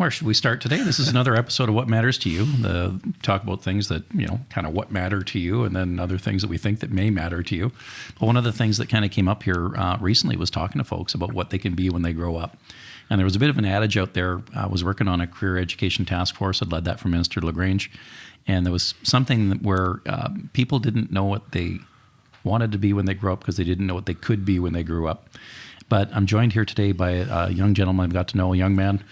Where should we start today? This is another episode of What Matters to You. Talk about things that, kind of what matter to you, and then other things that we think that may matter to you. But one of the things that kind of came up here recently was talking to folks about what they can be when they grow up. And there was a bit of an adage out there. I was working on a career education task force. I'd led that from Minister LaGrange. And there was something where people didn't know what they wanted to be when they grew up because they didn't know what they could be when they grew up. But I'm joined here today by a young gentleman I've got to know, a young man.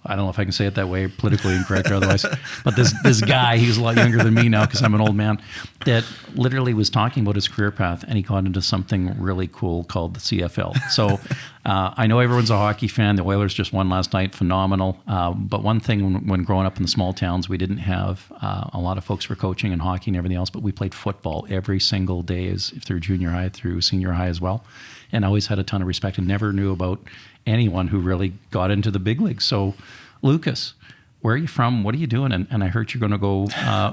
I don't know if I can say it that way, politically incorrect or otherwise. But this guy, he's a lot younger than me now because I'm an old man, that literally was talking about his career path, and he got into something really cool called the CFL. So I know everyone's a hockey fan. The Oilers just won last night, phenomenal. But one thing when growing up in the small towns, we didn't have a lot of folks for coaching and hockey and everything else, but we played football every single day through junior high, through senior high as well. And I always had a ton of respect and never knew about anyone who really got into the big leagues. So, Lucas, where are you from? What are you doing? And I heard you're going to go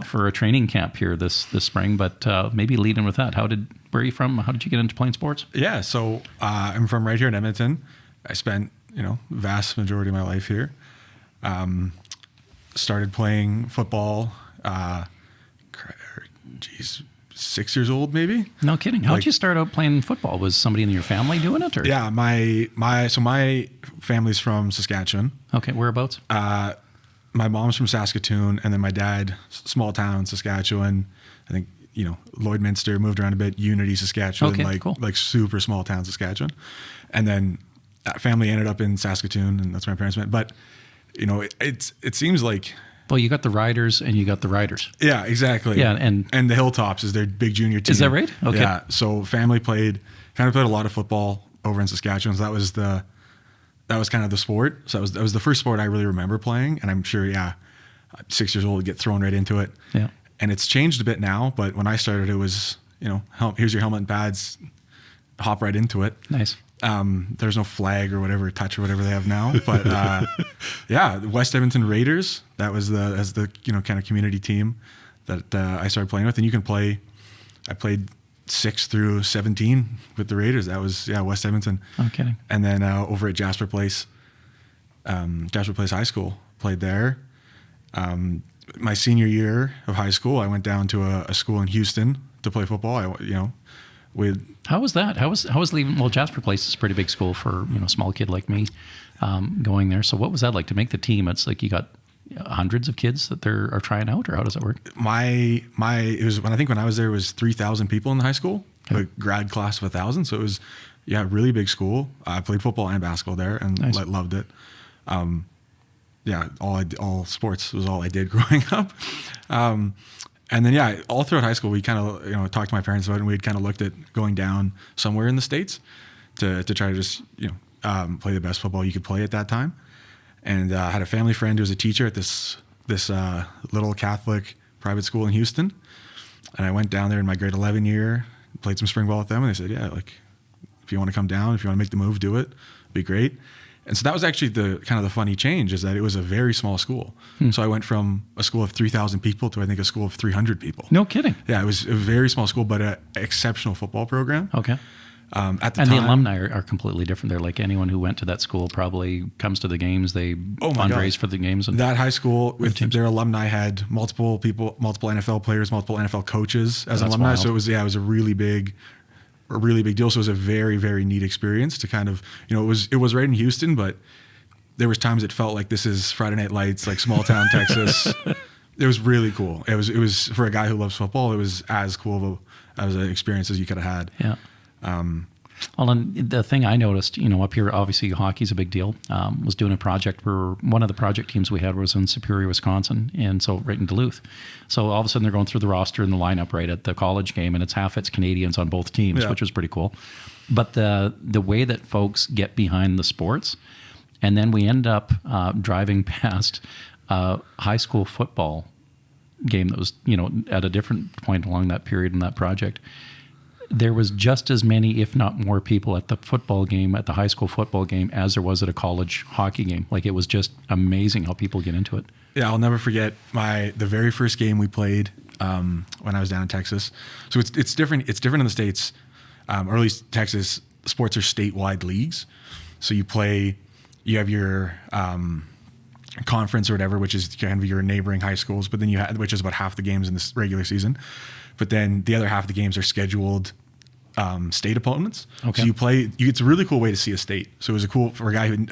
for a training camp here this spring, but maybe lead in with that. Where are you from? How did you get into playing sports? Yeah, so I'm from right here in Edmonton. I spent, vast majority of my life here. Started playing football, 6 years old, maybe. No kidding. How did you start out playing football? Was somebody in your family doing it? Or? Yeah, my family's from Saskatchewan. Okay, whereabouts? My mom's from Saskatoon, and then my dad, small town, Saskatchewan. I think, Lloydminster, moved around a bit, Unity, Saskatchewan, okay, cool. like super small town, Saskatchewan. And then that family ended up in Saskatoon, and that's where my parents met. But, it seems like... Well, you got the Riders and you got the Riders. Yeah, exactly. Yeah, and the Hilltops is their big junior team. Is that right? Okay. Yeah. So family played a lot of football over in Saskatchewan. So that was kind of the sport. So that was the first sport I really remember playing. And I'm sure, 6 years old, to get thrown right into it. Yeah. And it's changed a bit now, but when I started, it was, here's your helmet and pads, hop right into it. Nice. There's no flag or whatever, touch or whatever they have now. But the West Edmonton Raiders, that was the kind of community team that I started playing with. And I played 6 through 17 with the Raiders. That was, West Edmonton. I'm kidding. And then over at Jasper Place High School, played there. My senior year of high school, I went down to a school in Houston to play football. How was that? How was leaving? Well, Jasper Place is a pretty big school for a small kid like me going there. So what was that like to make the team? It's like you got hundreds of kids that are trying out, or how does that work? It was when I was there, it was 3,000 people in the high school, a grad class of 1,000. So it was really big school. I played football and basketball there, and nice. Loved it. All sports was all I did growing up. And then, all throughout high school, we kind of, talked to my parents about it, and we had kind of looked at going down somewhere in the States to try to just, play the best football you could play at that time. And I had a family friend who was a teacher at this little Catholic private school in Houston. And I went down there in my grade 11 year, played some spring ball with them, and they said, if you want to come down, if you want to make the move, do it. It'd be great. And so that was actually the funny change, is that it was a very small school. So I went from a school of 3,000 people to, I think, a school of 300 people. No kidding. Yeah, it was a very small school, but an exceptional football program. Okay. At the time, the alumni are completely different. They're like anyone who went to that school probably comes to the games. They fundraise for the games. And that high school, with their alumni, had multiple people, multiple NFL players, multiple NFL coaches as alumni. Wild. So it was a really big deal. So it was a very, very neat experience to kind of, it was right in Houston, but there was times it felt like this is Friday Night Lights, like small town Texas. It was really cool. It was for a guy who loves football, it was as cool of an experience as you could have had. Yeah. Well, and the thing I noticed, up here, obviously hockey's a big deal. Was doing a project where one of the project teams we had was in Superior, Wisconsin, and so right in Duluth. So all of a sudden they're going through the roster and the lineup right at the college game, and it's Canadians on both teams, which was pretty cool. But the way that folks get behind the sports, and then we end up driving past a high school football game that was, at a different point along that period in that project. There was just as many, if not more, people at the football game, at the high school football game, as there was at a college hockey game. Like, it was just amazing how people get into it. Yeah, I'll never forget the very first game we played when I was down in Texas. So it's different. It's different in the States, or at least Texas. Sports are statewide leagues. So you have your conference or whatever, which is kind of your neighboring high schools, but then you had, which is about half the games in this regular season. But then the other half of the games are scheduled state opponents. Okay. So you play, it's a really cool way to see a state. So it was a cool, for a guy who,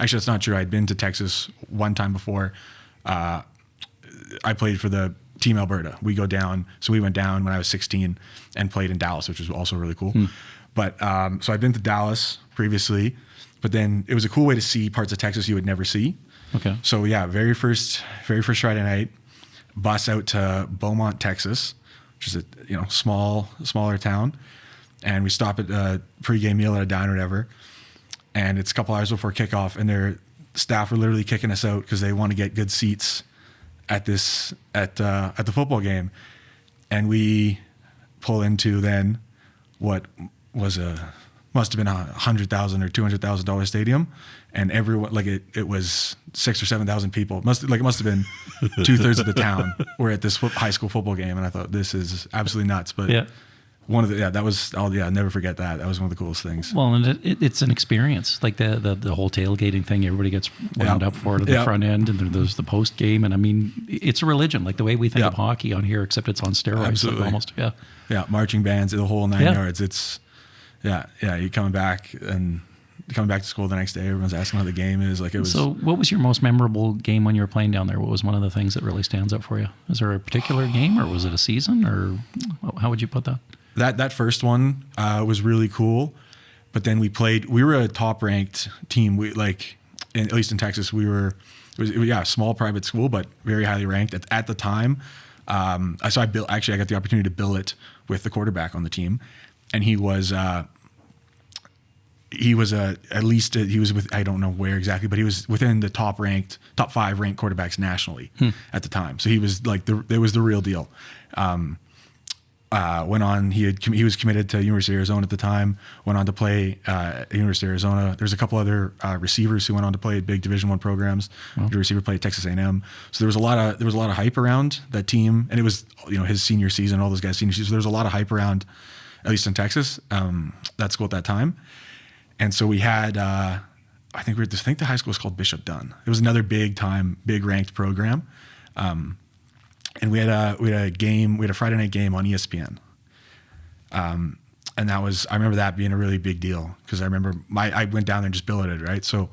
actually that's not true. I'd been to Texas one time before. I played for the Team Alberta. We go down. So we went down when I was 16 and played in Dallas, which was also really cool. But so I'd been to Dallas previously, but then it was a cool way to see parts of Texas you would never see. Okay. So yeah, very first Friday night, bus out to Beaumont, Texas, which is a smaller town, and we stop at a pregame meal at a diner or whatever, and it's a couple hours before kickoff, and their staff were literally kicking us out because they want to get good seats at the football game, and we pull into then what was must have been $100,000 or $200,000 stadium, and everyone, like it was 6,000 or 7,000 people. It must have been 2/3 of the town were at this high school football game, and I thought this is absolutely nuts. But Yeah. I'll never forget that. That was one of the coolest things. Well, and it's an experience, like the whole tailgating thing. Everybody gets wound up for it at the front end, and then there's the post game. And I mean, it's a religion, like the way we think of hockey on here, except it's on steroids. Absolutely. Like almost, yeah. Yeah, marching bands, the whole 9 yards. It's you coming back to school the next day. Everyone's asking how the game is. Like it was. So, what was your most memorable game when you were playing down there? What was one of the things that really stands out for you? Is there a particular game, or was it a season, or how would you put that? That first one was really cool, but then we were a top ranked team. We at least in Texas, it was a small private school, but very highly ranked at the time. So I got the opportunity to billet with the quarterback on the team, and he was I don't know where exactly, but he was within the top 5 ranked quarterbacks nationally at the time. So he was it was the real deal. Went on. He was committed to University of Arizona at the time. Went on to play at University of Arizona. There's a couple other receivers who went on to play at big Division I programs. The receiver played at Texas A&M. So there was a lot of hype around that team, and it was his senior season, all those guys' senior season. So there was a lot of hype around, at least in Texas, that school at that time. And so we had I think the high school was called Bishop Dunn. It was another big ranked program. And we had a Friday night game on ESPN. And I remember that being a really big deal because I remember I went down there and just billeted, right? So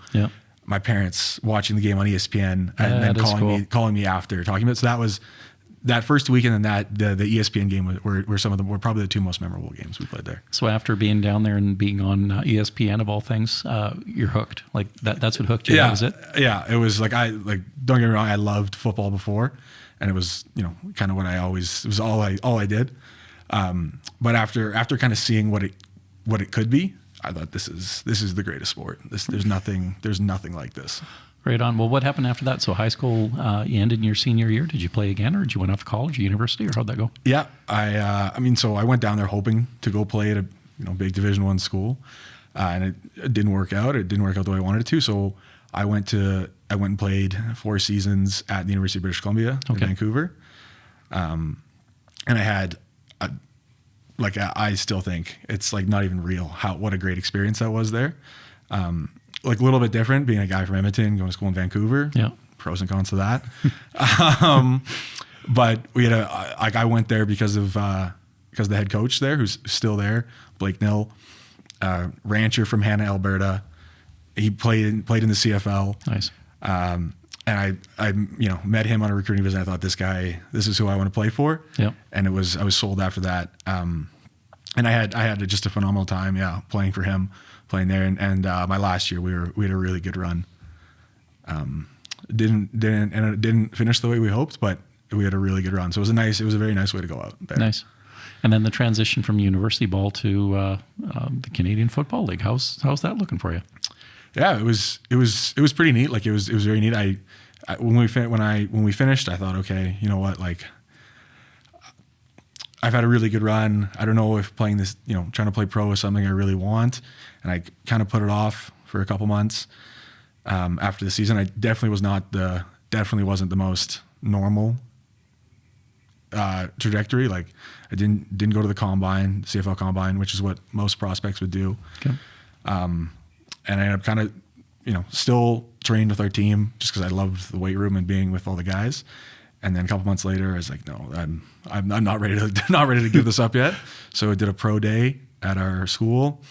my parents watching the game on ESPN and then calling me after talking about it. So that was that first weekend, and that the ESPN game were probably the two most memorable games we played there. So after being down there and being on ESPN of all things, you're hooked. Like that's what hooked you. Yeah, that was it. Yeah, it was don't get me wrong, I loved football before. And it was, kind of what it was all I did. But after kind of seeing what it could be, I thought this is the greatest sport. There's nothing like this. Right on. Well, what happened after that? So high school, you ended in your senior year. Did you play again, or did you went off to college or university, or how'd that go? Yeah, so I went down there hoping to go play at a big Division I school, and it didn't work out. It didn't work out the way I wanted it to. So I went and played 4 seasons at the University of British Columbia in Vancouver. And I had, I still think it's not even real what a great experience that was there. A little bit different being a guy from Edmonton, going to school in Vancouver. Yeah. Pros and cons to that. But we had I went there because the head coach there, who's still there, Blake Nill, rancher from Hanna, Alberta. He played in the CFL. Nice. And I met him on a recruiting visit. I thought this is who I want to play for. Yeah. And I was sold after that. And I had just a phenomenal time. Yeah. Playing for him, playing there. And my last year we had a really good run. Didn't finish the way we hoped, but we had a really good run. So it was a very nice way to go out there. Nice. And then the transition from university ball to the Canadian Football League. How's that looking for you? Yeah, it was pretty neat. It was very neat. When we finished, I thought, okay, you know what? I've had a really good run. I don't know if playing this, trying to play pro is something I really want, and I kind of put it off for a couple months after the season. I definitely wasn't the most normal trajectory. I didn't go to the combine, CFL combine, which is what most prospects would do. Okay. And I ended up kind of still trained with our team just because I loved the weight room and being with all the guys. And then a couple months later, I was like, no, I'm not ready to give this up yet. So I did a pro day at our school.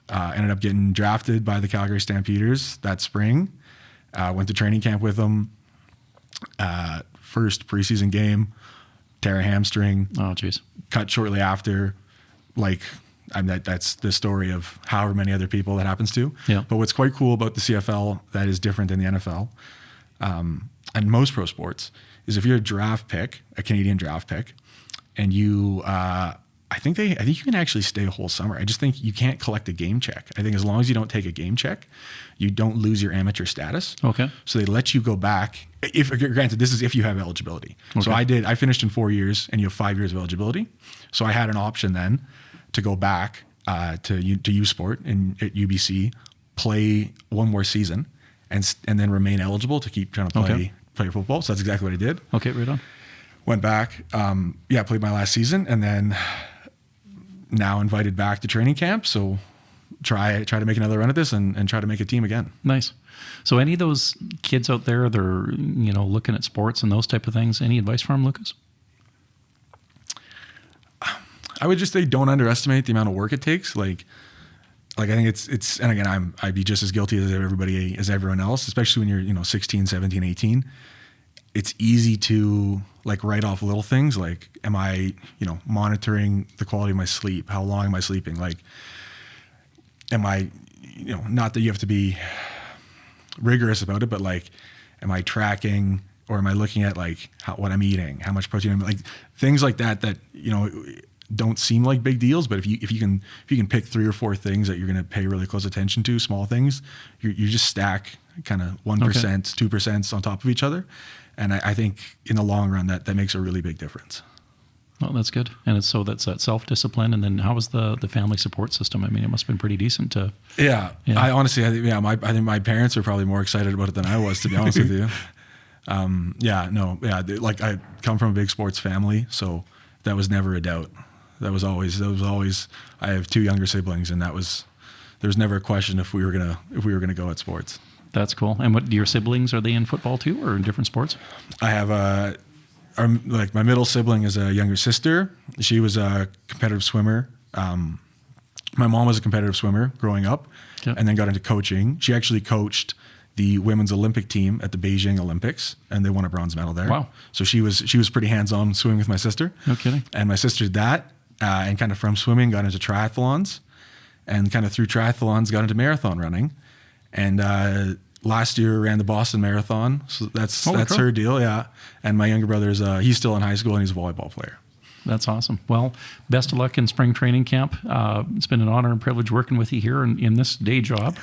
Ended up getting drafted by the Calgary Stampeders that spring. Went to training camp with them. First preseason game, tear a hamstring. Oh, geez. Cut shortly after. That's the story of however many other people that happens to. Yeah. But what's quite cool about the CFL that is different than the NFL, and most pro sports, is if you're a draft pick, a Canadian draft pick, and you, I think you can actually stay a whole summer. I just think you can't collect a game check. I think as long as you don't take a game check, you don't lose your amateur status. Okay. So they let you go back. If granted, this is if you have eligibility. Okay. So I finished in 4 years, and you have 5 years of eligibility. So I had an option then to go back to U Sport at UBC, play one more season, and then remain eligible to keep trying to play football. So that's exactly what I did. Okay, right on. Went back, played my last season, and then now invited back to training camp. So try to make another run at this and try to make a team again. Nice. So any of those kids out there that are, looking at sports and those type of things, any advice for them, Lucas? I would just say don't underestimate the amount of work it takes. Like I think it's and again, I'd be just as guilty as everyone else, especially when you're, 16, 17, 18. It's easy to write off little things. Like, am I, monitoring the quality of my sleep? How long am I sleeping? Am I, not that you have to be rigorous about it, but am I tracking, or am I looking at what I'm eating, how much protein I'm things like that, don't seem like big deals, but if you can pick 3 or 4 things that you're going to pay really close attention to, small things, you just stack kind of 1%, 2% on top of each other. And I think in the long run that makes a really big difference. Well, that's good. And that's that self-discipline. And then how was the family support system? I mean, it must have been pretty decent to. Yeah. I honestly, I think my parents are probably more excited about it than I was, to be honest with you. I come from a big sports family, so that was never a doubt. That was always. I have 2 younger siblings, and there was never a question if we were gonna go at sports. That's cool. And what your siblings, are they in football too, or in different sports? I have my middle sibling is a younger sister. She was a competitive swimmer. My mom was a competitive swimmer growing up, and then got into coaching. She actually coached the women's Olympic team at the Beijing Olympics, and they won a bronze medal there. Wow! So she was pretty hands-on swimming with my sister. No kidding. And my sister did that, and kind of from swimming got into triathlons, and kind of through triathlons got into marathon running, and last year ran the Boston Marathon. So that's her deal, yeah. And my younger brother's he's still in high school, and he's a volleyball player. That's awesome. Well, best of luck in spring training camp. It's been an honor and privilege working with you here in this day job,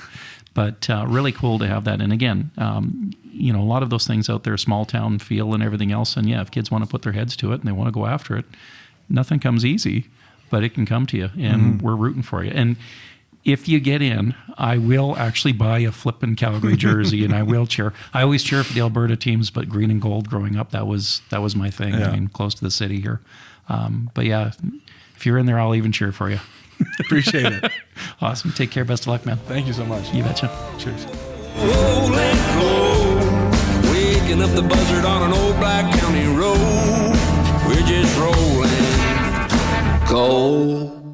but really cool to have that. And again, a lot of those things out there, small town feel and everything else. And if kids want to put their heads to it and they want to go after it, nothing comes easy, but it can come to you, and we're rooting for you. And if you get in, I will actually buy a flippin' Calgary jersey, and I will cheer. I always cheer for the Alberta teams, but green and gold growing up, that was my thing. Yeah. I mean, close to the city here. But yeah, if you're in there, I'll even cheer for you. Appreciate it. Awesome. Take care. Best of luck, man. Thank you so much. You betcha. Cheers. Waking up the buzzard on an old Black County road. We're just rolling. Cold.